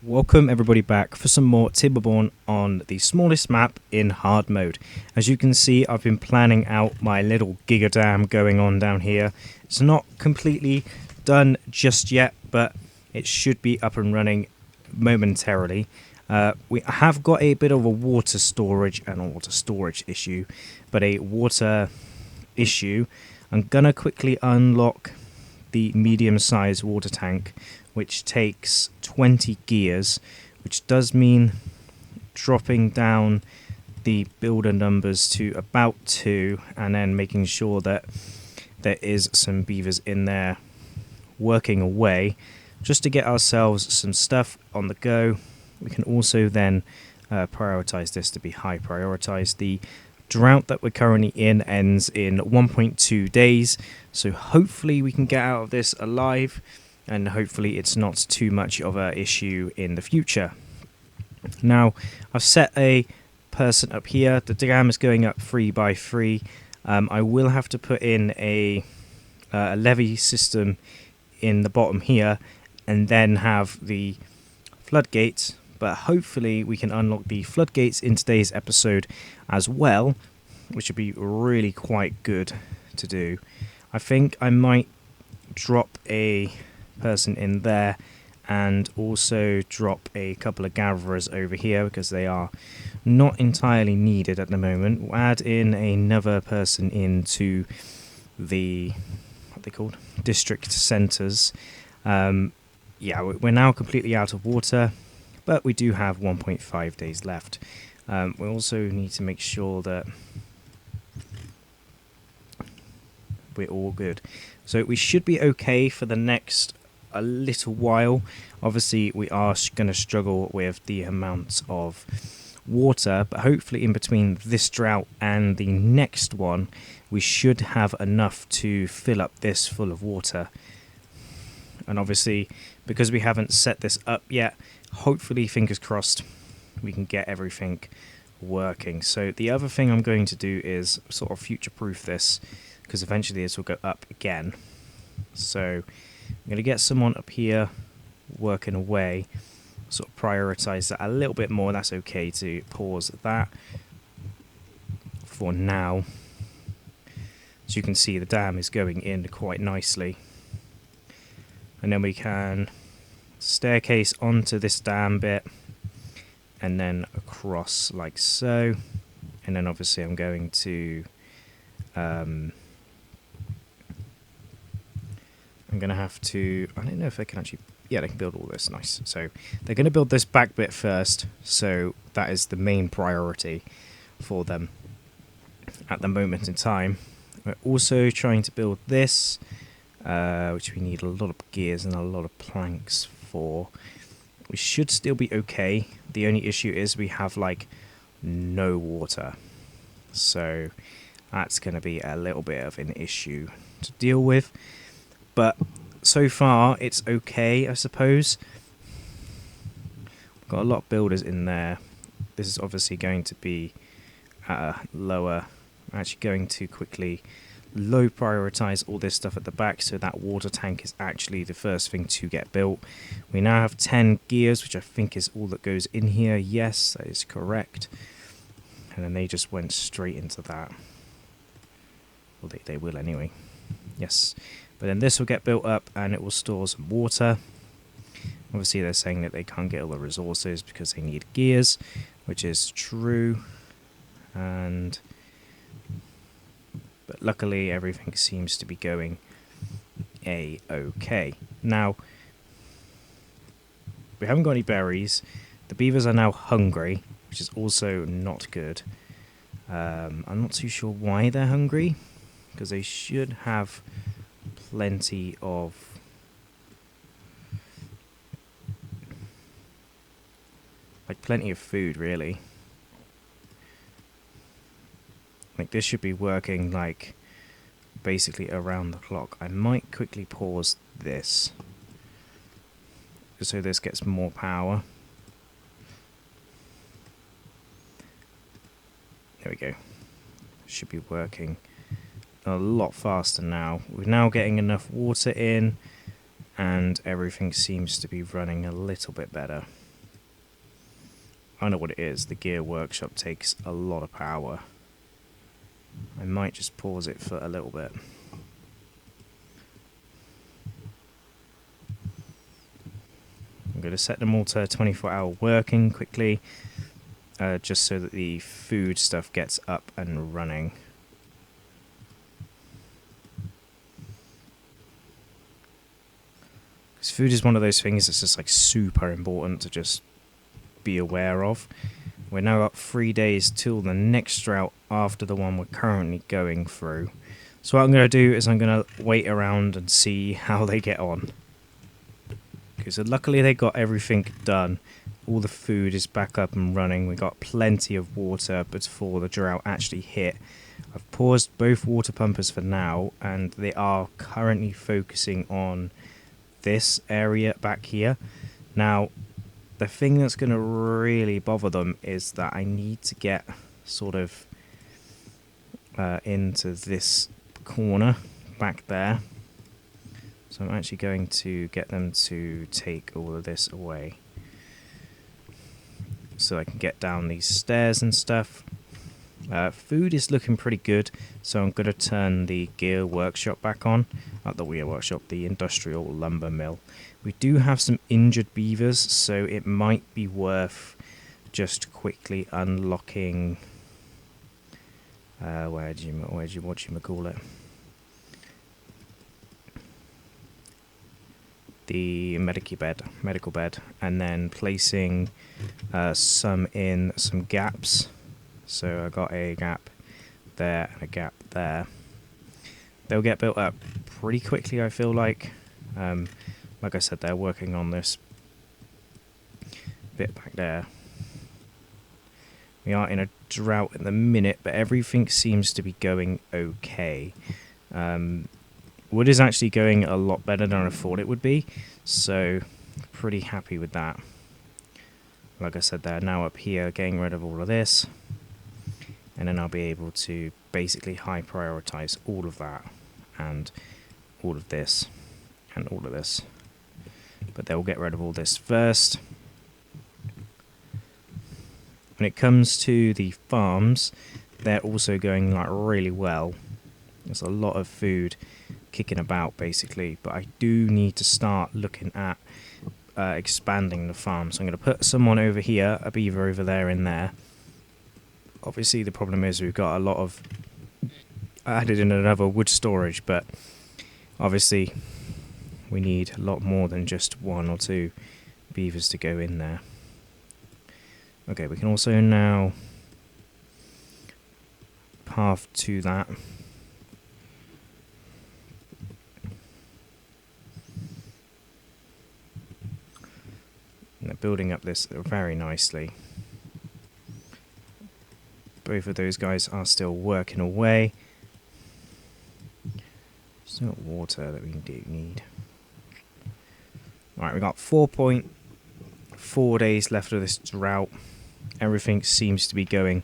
Welcome everybody back for some more Timberborn on the smallest map in hard mode. As you can see, I've been planning out my little Giga dam going on down here. It's not completely done just yet, but it should be up and running momentarily. We have got a bit of a water storage and a water storage issue, but a water issue. I'm gonna quickly unlock the medium-sized water tank, which takes 20 gears, which does mean dropping down the builder numbers to about 2, and then making sure that there is some beavers in there working away, just to get ourselves some stuff on the go. We can also then prioritize this to be high prioritized. The drought that we're currently in ends in 1.2 days, so hopefully we can get out of this alive, and hopefully it's not too much of an issue in the future. Now, I've set a person up here. The dam is going up 3 by 3. I will have to put in a levee system in the bottom here, and then have the floodgates, but hopefully we can unlock the floodgates in today's episode as well, which would be really quite good to do. I think I might drop a person in there and also drop a couple of gatherers over here because they are not entirely needed at the moment. We'll add in another person into the, what they called, district centers. Yeah, we're now completely out of water, but we do have 1.5 days left. We also need to make sure that we're all good. So we should be okay for the next a little while. Obviously we are going to struggle with the amount of water, but hopefully in between this drought and the next one we should have enough to fill up this full of water. And obviously because we haven't set this up yet, hopefully, fingers crossed, we can get everything working. So the other thing I'm going to do is sort of future-proof this, because eventually this will go up again. So I'm going to get someone up here working away, sort of prioritize that a little bit more. That's okay to pause that for now. As you can see, the dam is going in quite nicely. And then we can staircase onto this dam bit and then across like so. And then obviously I'm going to I'm going to have to, I don't know if they can actually, yeah, they can build all this, nice. So they're going to build this back bit first, so that is the main priority for them at the moment in time. We're also trying to build this, which we need a lot of gears and a lot of planks for. We should still be okay. The only issue is we have like no water, so that's going to be a little bit of an issue to deal with. But so far, it's okay, I suppose. We've got a lot of builders in there. This is obviously going to be at a lower... I'm actually going to quickly low prioritize all this stuff at the back, so that water tank is actually the first thing to get built. We now have 10 gears, which I think is all that goes in here. Yes, that is correct. And then they just went straight into that. Well, they will anyway. Yes. But then this will get built up and it will store some water. Obviously they're saying that they can't get all the resources because they need gears, which is true. But luckily everything seems to be going a-okay. Now, we haven't got any berries. The beavers are now hungry, which is also not good. I'm not too sure why they're hungry, because they should have plenty of food, really. Like, this should be working like basically around the clock. I might quickly pause this just so this gets more power. There we go. Should be working a lot faster now. We're now getting enough water in, and everything seems to be running a little bit better. I know what it is. The gear workshop takes a lot of power. I might just pause it for a little bit. I'm going to set them all to 24-hour working quickly, just so that the food stuff gets up and running. Because food is one of those things that's just like super important to just be aware of. We're now up 3 days till the next drought after the one we're currently going through. So what I'm going to do is I'm going to wait around and see how they get on. Okay, so luckily they got everything done. All the food is back up and running. We got plenty of water before the drought actually hit. I've paused both water pumpers for now, and they are currently focusing on this area back here. Now, the thing that's going to really bother them is that I need to get sort of into this corner back there. So I'm actually going to get them to take all of this away, so I can get down these stairs and stuff. Food is looking pretty good, so I'm going to turn the gear workshop back on. Not the gear workshop, the industrial lumber mill. We do have some injured beavers, so it might be worth just quickly unlocking... what do you call it? The medical bed, and then placing some in some gaps. So I got a gap there and a gap there. They'll get built up pretty quickly, I feel like. Like I said, they're working on this bit back there. We are in a drought at the minute, but everything seems to be going okay. Wood is actually going a lot better than I thought it would be, so pretty happy with that. Like I said, they're now up here getting rid of all of this, and then I'll be able to basically high prioritize all of that and all of this and all of this. But they'll get rid of all this first. When it comes to the farms, they're also going like really well. There's a lot of food kicking about basically, but I do need to start looking at expanding the farm. So I'm going to put someone over here, a beaver over there, in there. Obviously the problem is we've got a lot of... I added in another wood storage, but obviously we need a lot more than just 1 or 2 beavers to go in there. Okay, we can also now path to that. And they're building up this very nicely. Both of those guys are still working away. Still got water that we do need. Alright, we've got 4.4 days left of this drought. Everything seems to be going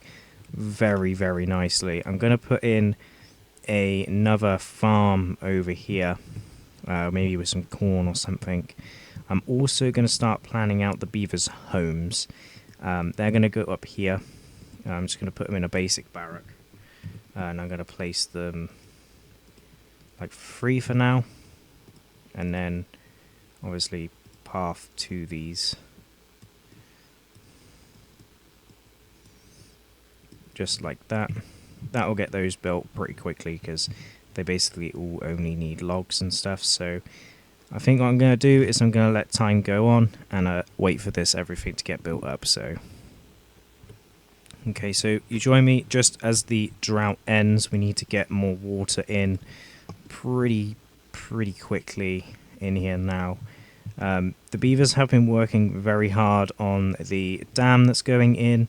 very, very nicely. I'm going to put in another farm over here, maybe with some corn or something. I'm also going to start planning out the beavers' homes. They're going to go up here. I'm just going to put them in a basic barrack, and I'm going to place them like 3 for now, and then obviously path to these. Just like that. That will get those built pretty quickly because they basically all only need logs and stuff. So I think what I'm going to do is I'm going to let time go on and wait for this everything to get built up. So okay, so you join me just as the drought ends. We need to get more water in pretty quickly in here now. The beavers have been working very hard on the dam that's going in.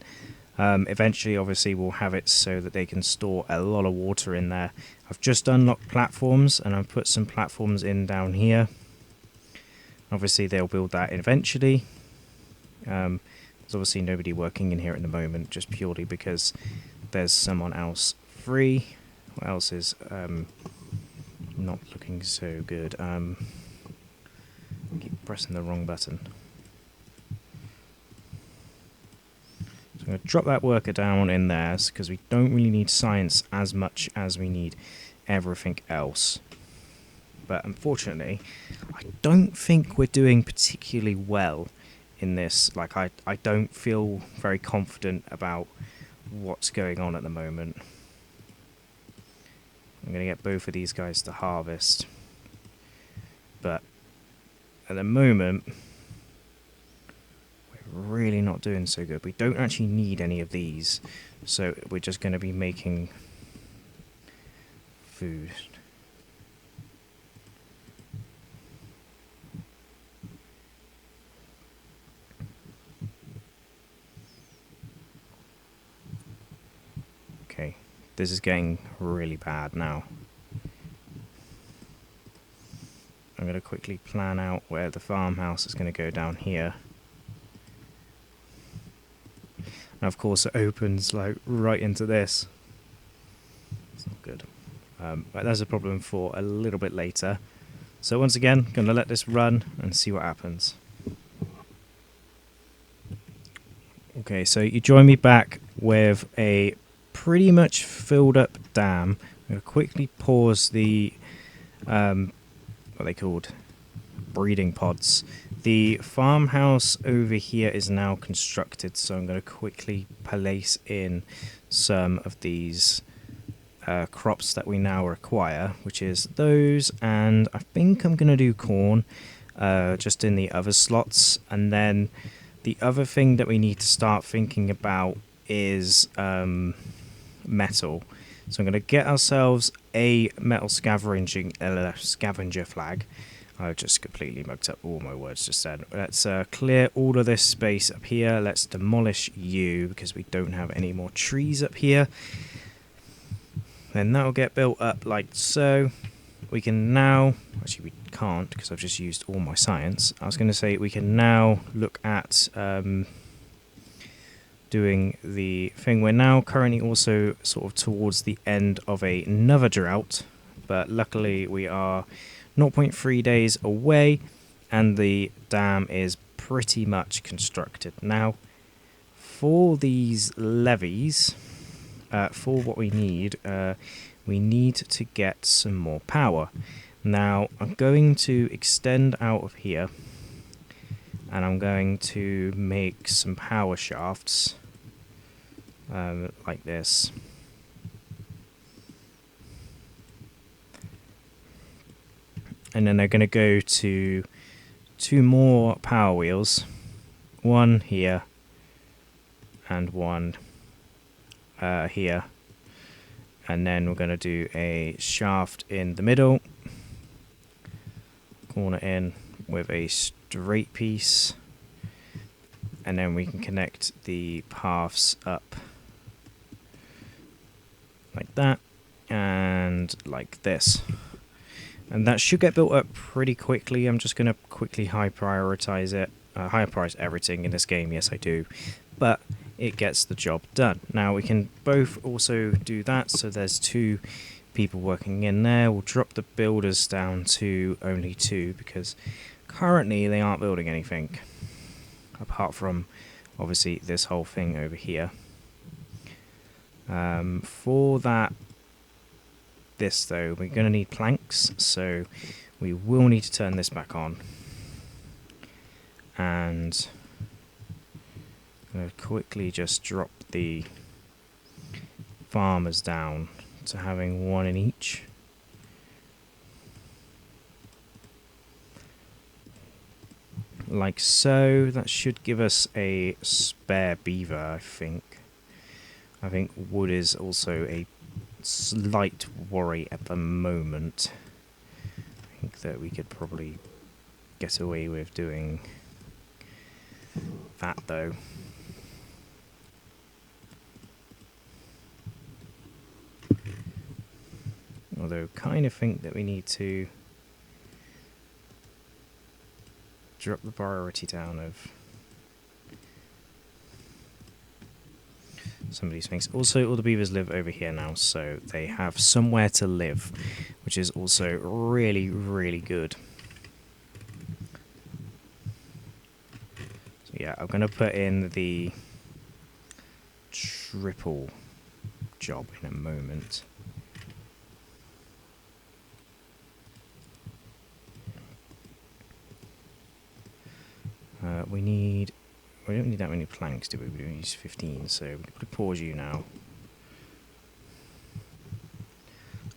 Eventually, obviously, we'll have it so that they can store a lot of water in there. I've just unlocked platforms, and I've put some platforms in down here. Obviously, they'll build that eventually. There's obviously nobody working in here at the moment, just purely because there's someone else free. What else is not looking so good? I keep pressing the wrong button. I'm going to drop that worker down in there because we don't really need science as much as we need everything else. But unfortunately, I don't think we're doing particularly well in this. Like, I don't feel very confident about what's going on at the moment. I'm going to get both of these guys to harvest. But at the moment, we're really not doing so good. We don't actually need any of these. So we're just going to be making food. Okay, this is getting really bad now. I'm going to quickly plan out where the farmhouse is going to go down here. And of course it opens like right into this. It's not good. But that's a problem for a little bit later. So once again, going to let this run and see what happens. Okay, so you join me back with a pretty much filled up dam. I'm going to quickly pause the what are they called? Breeding pods. The farmhouse over here is now constructed, so I'm going to quickly place in some of these crops that we now require, which is those, and I think I'm going to do corn just in the other slots. And then the other thing that we need to start thinking about is metal. So I'm going to get ourselves a metal scavenger flag. I just completely mucked up all my words just then. Let's clear all of this space up here. Let's demolish you because we don't have any more trees up here. Then that'll get built up like so. We can now... Actually, we can't because I've just used all my science. I was going to say we can now look at doing the thing. We're now currently also sort of towards the end of another drought. But luckily we are 0.3 days away and the dam is pretty much constructed. Now, for these levees, for what we need to get some more power. Now, I'm going to extend out of here and I'm going to make some power shafts like this. And then they're going to go to 2 more power wheels. One here and one here. And then we're going to do a shaft in the middle. Corner in with a straight piece. And then we can connect the paths up like that and like this. And that should get built up pretty quickly. I'm just going to quickly high prioritize it. High prioritize everything in this game, yes I do. But it gets the job done. Now we can both also do that, so there's 2 people working in there. We'll drop the builders down to only 2 because currently they aren't building anything. Apart from, obviously, this whole thing over here. For that... this though, we're going to need planks, so we will need to turn this back on. And I'm going to quickly just drop the farmers down to having 1 in each. Like so. That should give us a spare beaver, I think. I think wood is also a slight worry at the moment. I think that we could probably get away with doing that though. Although kind of think that we need to drop the priority down of some of these things. Also, all the beavers live over here now, so they have somewhere to live, which is also really, really good. So yeah, I'm going to put in the triple job in a moment. We don't need that many planks, do we? We don't use 15, so we can pause you now.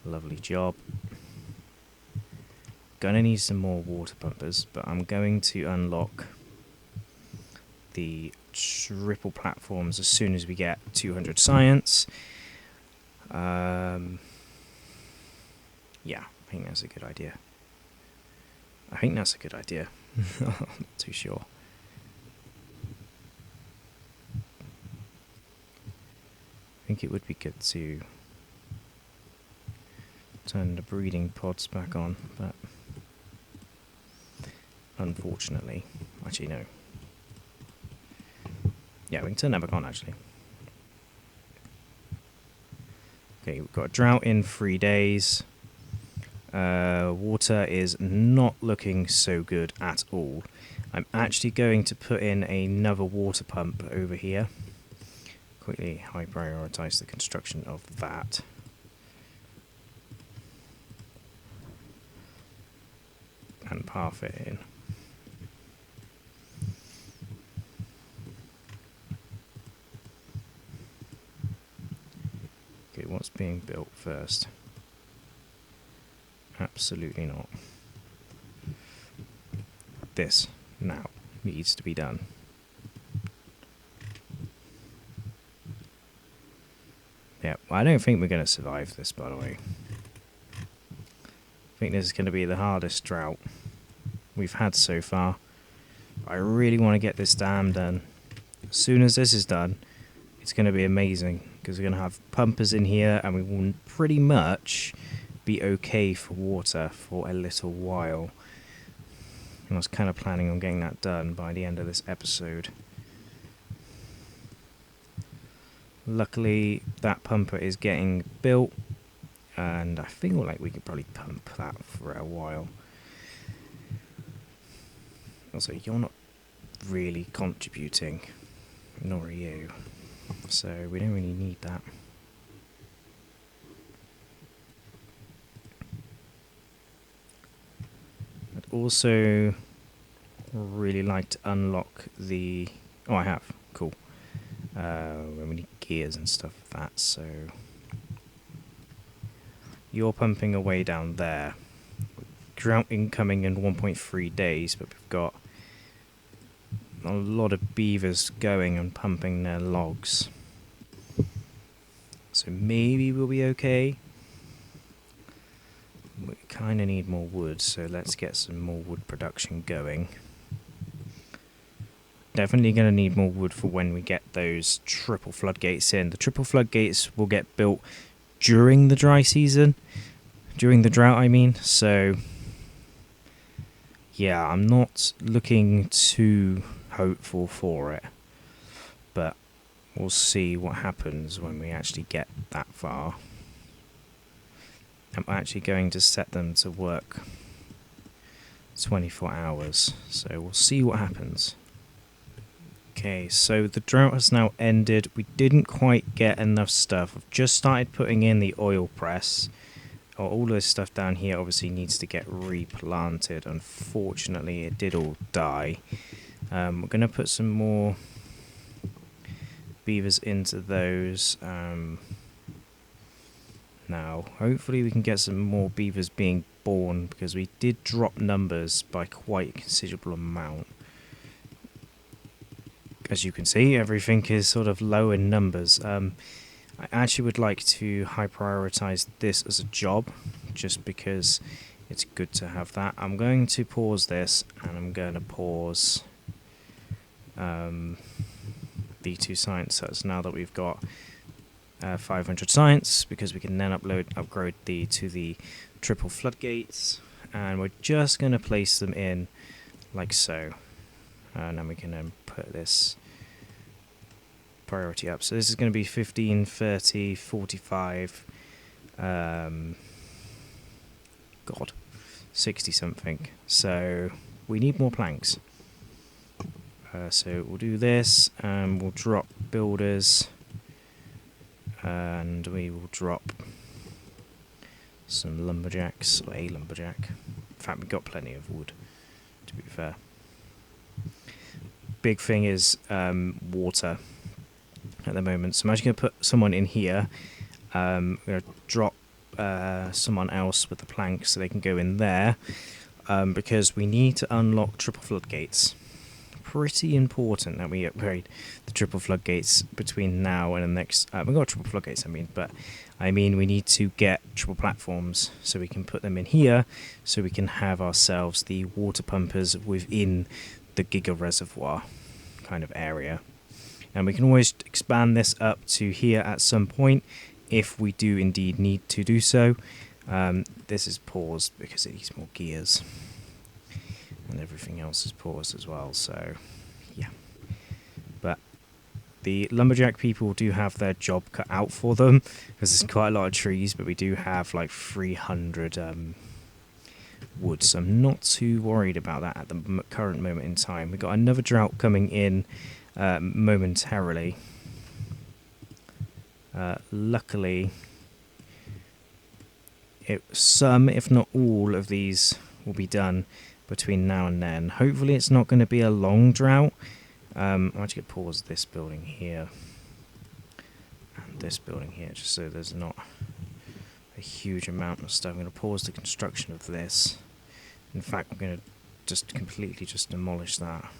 Lovely job. Gonna need some more water pumpers, but I'm going to unlock the triple platforms as soon as we get 200 science. Yeah, I think that's a good idea. I'm not too sure. I think it would be good to turn the breeding pods back on, but unfortunately, actually no. Yeah, we can turn that back on actually. Okay, we've got a drought in 3 days. Water is not looking so good at all. I'm actually going to put in another water pump over here. Quickly high prioritize the construction of that. And path it in. Okay, what's being built first? Absolutely not. This now needs to be done. Yeah, I don't think we're going to survive this, by the way. I think this is going to be the hardest drought we've had so far. I really want to get this dam done. As soon as this is done, it's going to be amazing, because we're going to have pumpers in here and we will pretty much be okay for water for a little while. And I was kind of planning on getting that done by the end of this episode. Luckily, that pumper is getting built, and I feel like we could probably pump that for a while. Also, you're not really contributing, nor are you, so we don't really need that. I'd also really like to unlock the... Oh, I have. Cool. We need gears and stuff for that, so... You're pumping away down there. Drought incoming in 1.3 days, but we've got a lot of beavers going and pumping their logs. So maybe we'll be okay. We kind of need more wood, so let's get some more wood production going. Definitely going to need more wood for when we get those triple floodgates in. The triple floodgates will get built during the dry season. During the drought, I mean. So, yeah, I'm not looking too hopeful for it. But we'll see what happens when we actually get that far. I'm actually going to set them to work 24 hours. So we'll see what happens. Okay, so the drought has now ended. We didn't quite get enough stuff. I've just started putting in the oil press. All this stuff down here obviously needs to get replanted. Unfortunately, it did all die. We're going to put some more beavers into those. Now, hopefully we can get some more beavers being born, because we did drop numbers by quite a considerable amount. As you can see, everything is sort of low in numbers. I actually would like to high prioritize this as a job, just because it's good to have that. I'm going to pause this, and I'm going to pause the 2 science sets now that we've got 500 science, because we can then upgrade to the triple floodgates, and we're just going to place them in like so. And then we can then put this priority up. So this is going to be 15, 30, 45, 60 something. So we need more planks. So we'll do this, and we'll drop builders and we will drop some lumberjacks, or a lumberjack. In fact, we've got plenty of wood, to be fair. Big thing is water at the moment, so I'm actually going to put someone in here. I'm going to drop someone else with the planks so they can go in there, because we need to unlock triple floodgates. Pretty important that we upgrade the triple floodgates between now and the next. We've got triple floodgates, but I mean we need to get triple platforms so we can put them in here, so we can have ourselves the water pumpers within the Giga reservoir kind of area. And we can always expand this up to here at some point if we do indeed need to do so. This is paused because it needs more gears. And everything else is paused as well, so yeah. But the lumberjack people do have their job cut out for them, because there's quite a lot of trees, but we do have like 300 wood, so I'm not too worried about that at the current moment in time. We've got another drought coming in momentarily. Luckily, some, if not all, of these will be done between now and then. Hopefully it's not going to be a long drought. I'm actually going to pause this building here and this building here, just so there's not a huge amount of stuff. I'm going to pause the construction of this. In fact, I'm going to just completely demolish that.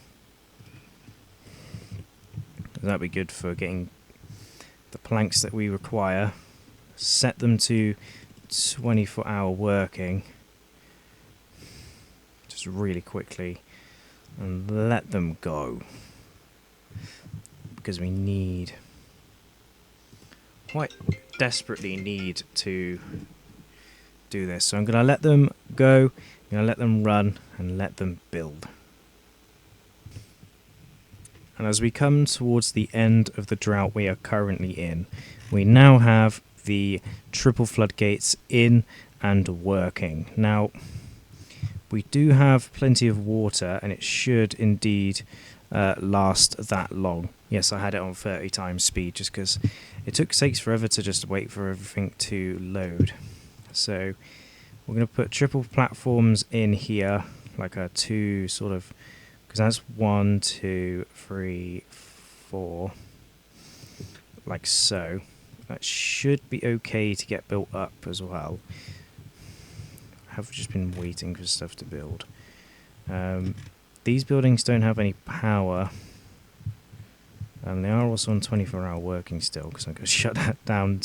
That'd be good for getting the planks that we require, set them to 24-hour working just really quickly, and let them go, because we quite desperately need to do this. So I'm going to let them go, I'm going to let them run, and let them build. And as we come towards the end of the drought we are currently in, we now have the triple floodgates in and working. Now, we do have plenty of water, and it should indeed last that long. Yes, I had it on 30 times speed just because it takes forever to just wait for everything to load. So we're going to put triple platforms in here, like a two sort of, because that's 1, 2, 3, 4, like so. That should be okay to get built up as well. I have just been waiting for stuff to build. These buildings don't have any power. They are also on 24-hour working still, because I'm going to shut that down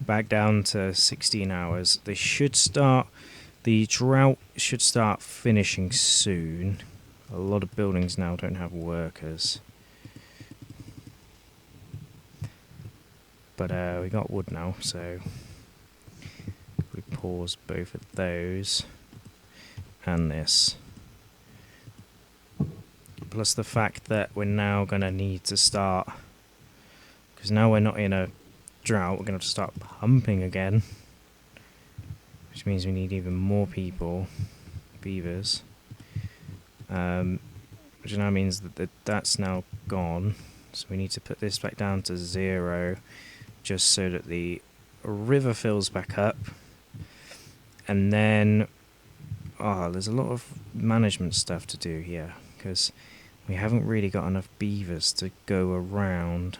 back down to 16 hours. They should start. The drought should start finishing soon. A lot of buildings now don't have workers. But we got wood now, so we pause both of those and this. Plus the fact that we're now going to need to start, because now we're not in a drought, we're going to have to start pumping again, which means we need even more people, beavers. Which now means that that's now gone, so we need to put this back down to 0, just so that the river fills back up. And then there's a lot of management stuff to do here, because we haven't really got enough beavers to go around,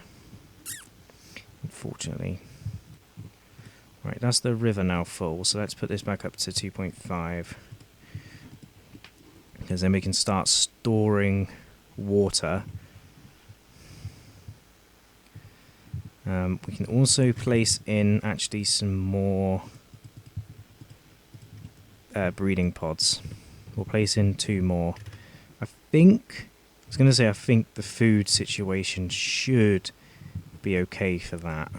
unfortunately. Right, that's the river now full, so let's put this back up to 2.5. Because then we can start storing water. We can also place in actually some more breeding pods. We'll place in 2 more. I think the food situation should be okay for that,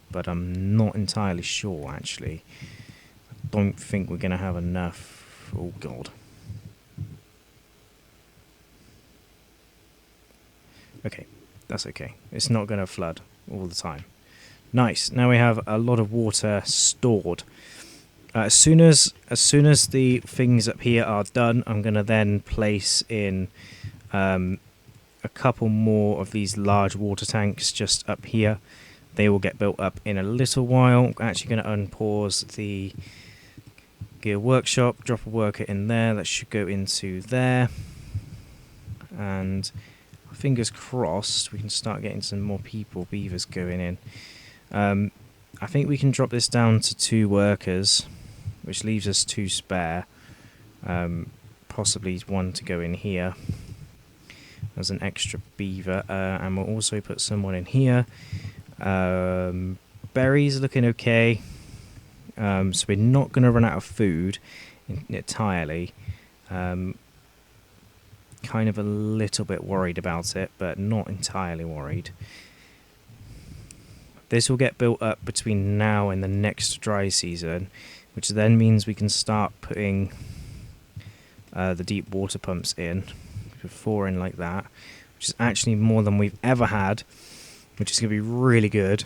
but I'm not entirely sure actually. I don't think we're going to have enough. Oh god. Okay, that's okay. It's not going to flood all the time. Nice. Now we have a lot of water stored. As soon as the things up here are done, I'm going to then place in a couple more of these large water tanks just up here. They will get built up in a little while. Actually going to unpause the gear workshop, drop a worker in there. That should go into there. And fingers crossed we can start getting some more beavers going in. I think we can drop this down to 2 workers, which leaves us 2 spare. Possibly 1 to go in here as an extra beaver, and we'll also put someone in here. Berries are looking okay, so we're not going to run out of food entirely. Kind of a little bit worried about it, but not entirely worried. This will get built up between now and the next dry season, which then means we can start putting the deep water pumps in. 4 in like that, which is actually more than we've ever had, which is going to be really good.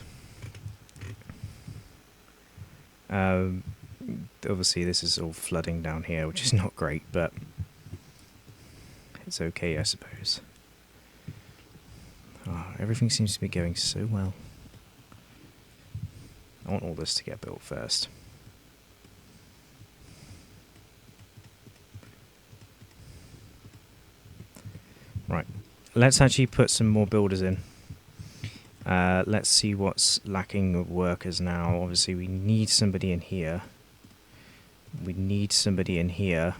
Obviously this is all flooding down here, which is not great, but it's okay, I suppose. Oh, everything seems to be going so well. I want all this to get built first. Right, let's actually put some more builders in. Let's see what's lacking of workers now. Obviously we need somebody in here. We need somebody in here.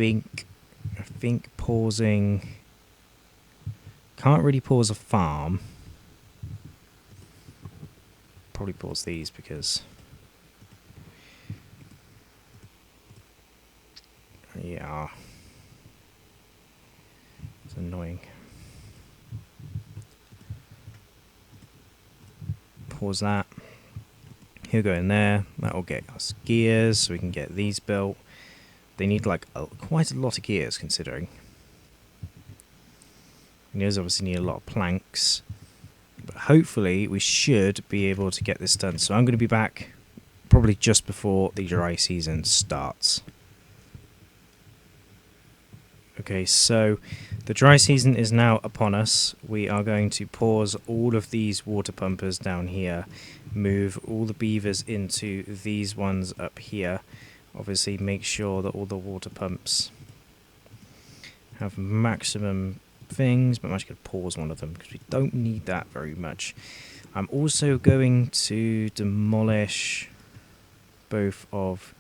I think pausing... Can't really pause a farm. Probably pause these because... Yeah. It's annoying. Pause that. He'll go in there. That will get us gears so we can get these built. They need like quite a lot of gears considering. And those obviously need a lot of planks. But hopefully we should be able to get this done. So I'm going to be back probably just before the dry season starts. Okay, so the dry season is now upon us. We are going to pause all of these water pumpers down here, move all the beavers into these ones up here. Obviously make sure that all the water pumps have maximum things, but I'm actually going to pause one of them because we don't need that very much. I'm also going to demolish both of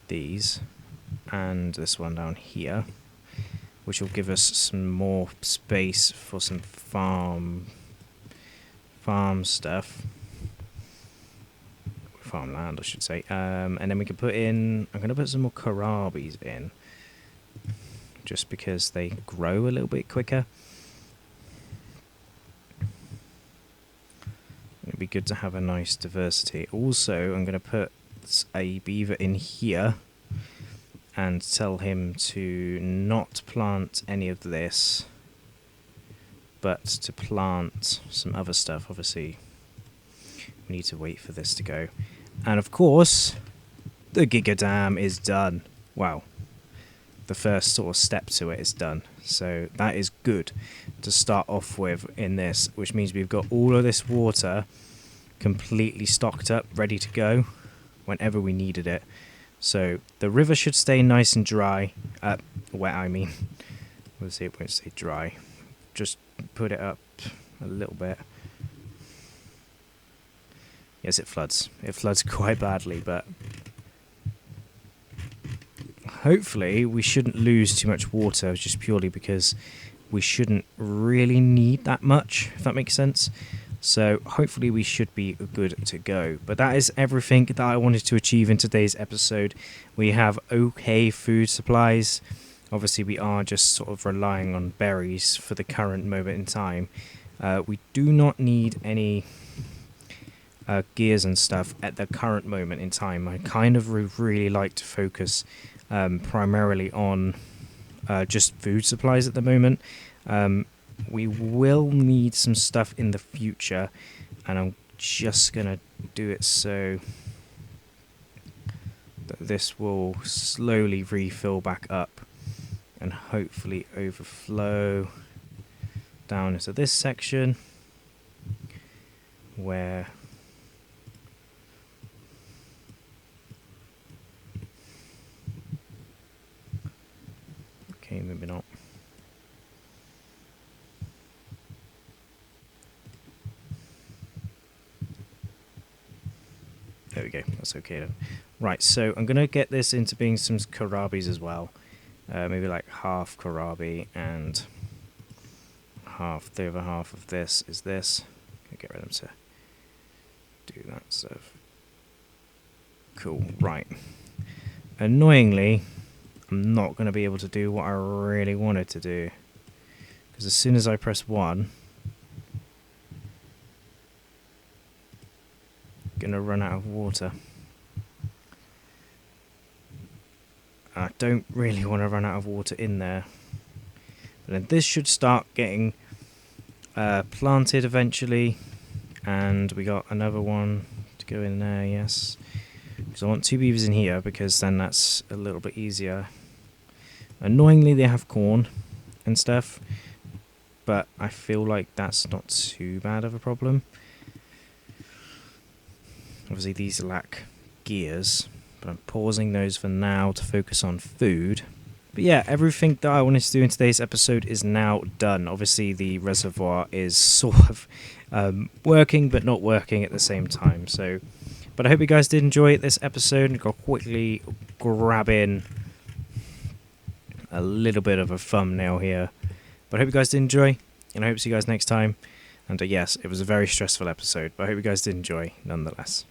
these and this one down here, which will give us some more space for some farm stuff. Farmland, I should say. And then we can put in... I'm going to put some more kohlrabies in, just because they grow a little bit quicker. It'd be good to have a nice diversity. Also, I'm going to put a beaver in here and tell him to not plant any of this, but to plant some other stuff. Obviously, we need to wait for this to go. And of course, the Giga Dam is done. Wow. The first sort of step to it is done. So that is good to start off with in this, which means we've got all of this water completely stocked up, ready to go whenever we needed it. So the river should stay nice and dry. Wet, I mean. We'll see, it won't stay dry. Just put it up a little bit. Yes, it floods. It floods quite badly, but hopefully we shouldn't lose too much water, just purely because we shouldn't really need that much, if that makes sense. So hopefully we should be good to go. But that is everything that I wanted to achieve in today's episode. We have okay food supplies. Obviously we are just sort of relying on berries for the current moment in time. We do not need any gears and stuff at the current moment in time. I kind of really like to focus primarily on just food supplies at the moment. We will need some stuff in the future, and I'm just gonna do it so that this will slowly refill back up and hopefully overflow. down into this section where okay, maybe not. There we go, that's okay then. Right, so I'm going to get this into being some kohlrabies as well. Maybe like half kohlrabi and half, the other half of this is this. Gonna get rid of them to do that stuff. Cool, right. Annoyingly, I'm not going to be able to do what I really wanted to do. Because as soon as I press 1, I'm going to run out of water. I don't really want to run out of water in there. But then this should start getting planted eventually. And we got another one to go in there, yes. Because I want 2 beavers in here because then that's a little bit easier. Annoyingly, they have corn and stuff. But I feel like that's not too bad of a problem. Obviously, these lack gears. But I'm pausing those for now to focus on food. But yeah, everything that I wanted to do in today's episode is now done. Obviously, the reservoir is sort of working, but not working at the same time. So, but I hope you guys did enjoy this episode. I'll quickly grab in a little bit of a thumbnail here. But I hope you guys did enjoy, and I hope to see you guys next time. And yes, it was a very stressful episode, but I hope you guys did enjoy nonetheless.